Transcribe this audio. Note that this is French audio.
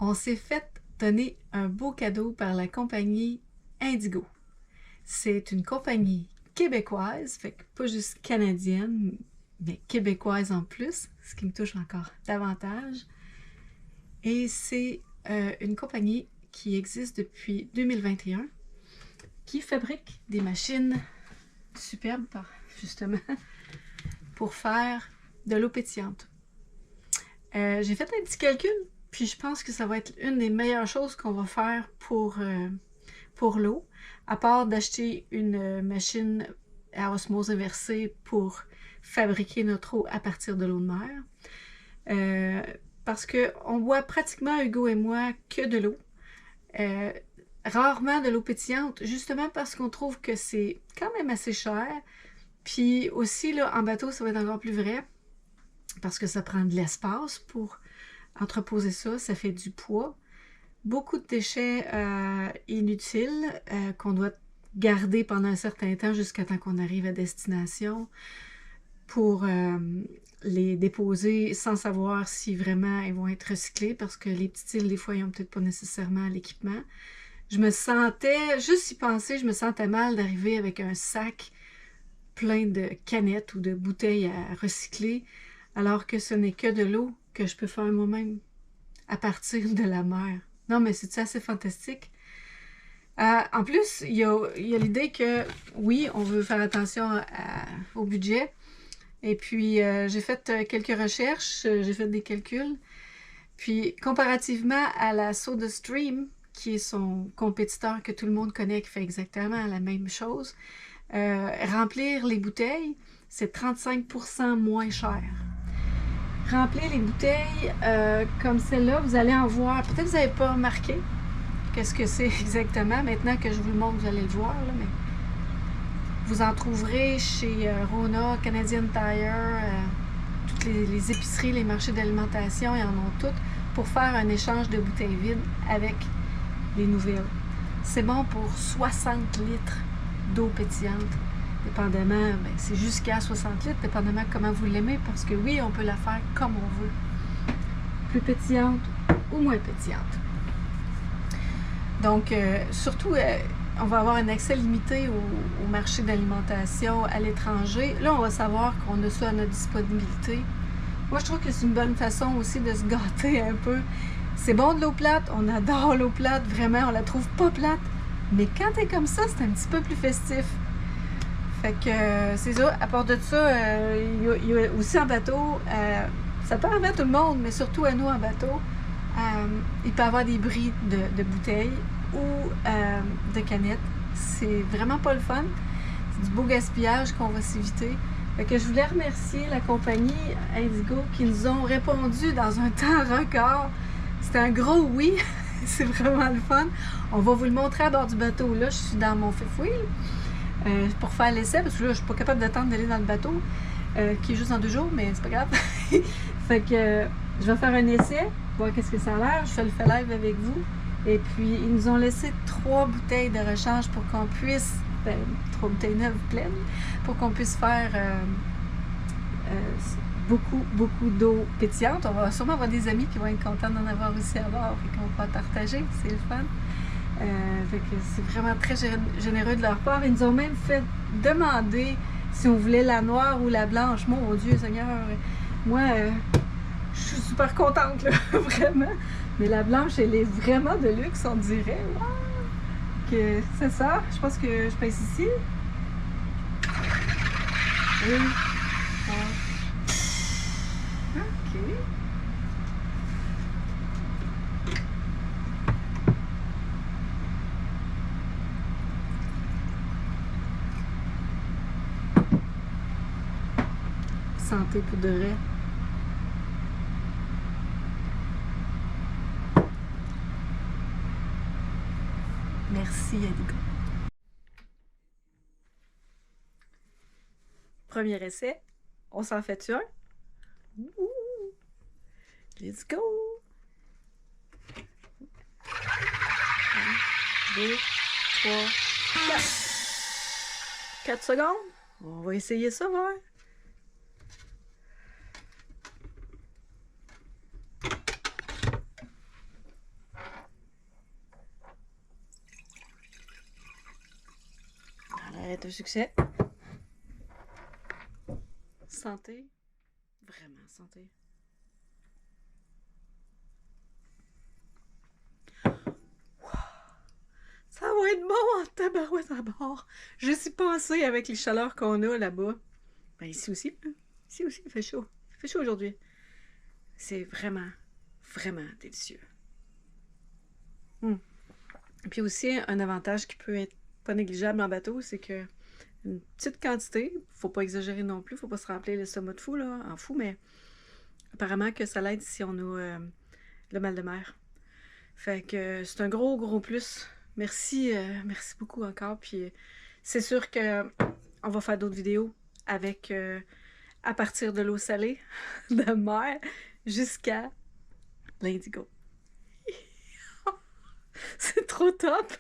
on s'est fait donner un beau cadeau par la compagnie Indigo. C'est une compagnie québécoise, fait que pas juste canadienne, mais québécoise en plus, ce qui me touche encore davantage. Et c'est une compagnie qui existe depuis 2021, qui fabrique des machines superbes, justement, pour faire de l'eau pétillante. J'ai fait un petit calcul, puis je pense que ça va être une des meilleures choses qu'on va faire pour l'eau, à part d'acheter une machine à osmose inversée pour fabriquer notre eau à partir de l'eau de mer. Parce qu'on boit pratiquement, Hugo et moi, que de l'eau. Rarement de l'eau pétillante, justement parce qu'on trouve que c'est quand même assez cher. Puis aussi, là, en bateau, ça va être encore plus vrai, parce que ça prend de l'espace pour entreposer ça, ça fait du poids. Beaucoup de déchets inutiles qu'on doit garder pendant un certain temps jusqu'à temps qu'on arrive à destination pour les déposer sans savoir si vraiment ils vont être recyclés, parce que les petites îles, des fois, ils n'ont peut-être pas nécessairement l'équipement. Je me sentais, juste y penser, je me sentais mal d'arriver avec un sac plein de canettes ou de bouteilles à recycler, alors que ce n'est que de l'eau que je peux faire moi-même à partir de la mer. Non, mais c'est assez fantastique. En plus, il y a l'idée que, oui, on veut faire attention au budget. Et puis, j'ai fait quelques recherches, j'ai fait des calculs. Puis, comparativement à la SodaStream, qui est son compétiteur que tout le monde connaît, qui fait exactement la même chose, remplir les bouteilles, c'est 35% moins cher. Remplir les bouteilles comme celle-là, vous allez en voir, peut-être que vous n'avez pas remarqué qu'est-ce que c'est exactement. Maintenant que je vous le montre, vous allez le voir, là, mais vous en trouverez chez Rona, Canadian Tire, toutes les épiceries, les marchés d'alimentation, ils en ont toutes, pour faire un échange de bouteilles vides avec les nouvelles. C'est bon pour 60 litres d'eau pétillante, dépendamment, ben, c'est jusqu'à 60 litres, dépendamment de comment vous l'aimez, parce que oui, on peut la faire comme on veut. Plus pétillante ou moins pétillante. Donc, surtout, on va avoir un accès limité au marché d'alimentation à l'étranger. Là, on va savoir qu'on a ça à notre disponibilité. Moi, je trouve que c'est une bonne façon aussi de se gâter un peu. C'est bon de l'eau plate, on adore l'eau plate, vraiment, on la trouve pas plate. Mais quand t'es comme ça, c'est un petit peu plus festif. Fait que c'est ça. À part de ça, il y a aussi en bateau, ça peut arriver à tout le monde, mais surtout à nous en bateau, il peut y avoir des bris de bouteilles ou de canettes. C'est vraiment pas le fun. C'est du beau gaspillage qu'on va s'éviter. Fait que je voulais remercier la compagnie Indigo qui nous ont répondu dans un temps record. C'était un gros oui. C'est vraiment le fun. On va vous le montrer à bord du bateau. Là, je suis dans mon fifth wheel pour faire l'essai, parce que là, je suis pas capable d'attendre d'aller dans le bateau, qui est juste dans 2 jours, mais c'est pas grave. Fait que je vais faire un essai, voir qu'est-ce que ça a l'air. Je fais le fait live avec vous. Et puis, ils nous ont laissé 3 bouteilles de rechange pour qu'on puisse, 3 bouteilles neuves pleines, pour qu'on puisse faire beaucoup d'eau pétillante. On va sûrement avoir des amis qui vont être contents d'en avoir aussi à bord et qu'on va partager. C'est le fun. Fait que c'est vraiment très généreux de leur part. Ils nous ont même fait demander si on voulait la noire ou la blanche. Mon Dieu Seigneur, moi, je suis super contente, là, vraiment. Mais la blanche, elle est vraiment de luxe, on dirait. Wow! Que c'est ça. Je pense que je passe ici. Oui. OK. Santé pour de vrai. Merci, Indigo. Premier essai. On s'en fait un? Ouh. Let's go! 1, 2, 3, 4. 4 secondes. On va essayer ça, voir. un succès. Santé. Vraiment, santé. Ça va être bon en tabarouette à bord. Je suis pensé avec les chaleurs qu'on a là-bas. Ben ici aussi. Hein. Ici aussi, il fait chaud. Il fait chaud aujourd'hui. C'est vraiment, vraiment délicieux. Puis aussi, un avantage qui peut être pas négligeable en bateau, c'est que une petite quantité, faut pas exagérer non plus, faut pas se remplir l'estomac de fou, là, en fou, mais apparemment que ça l'aide si on a le mal de mer. Fait que c'est un gros, gros plus. Merci, merci beaucoup encore. Puis c'est sûr que on va faire d'autres vidéos avec à partir de l'eau salée de mer jusqu'à l'indigo. C'est trop top!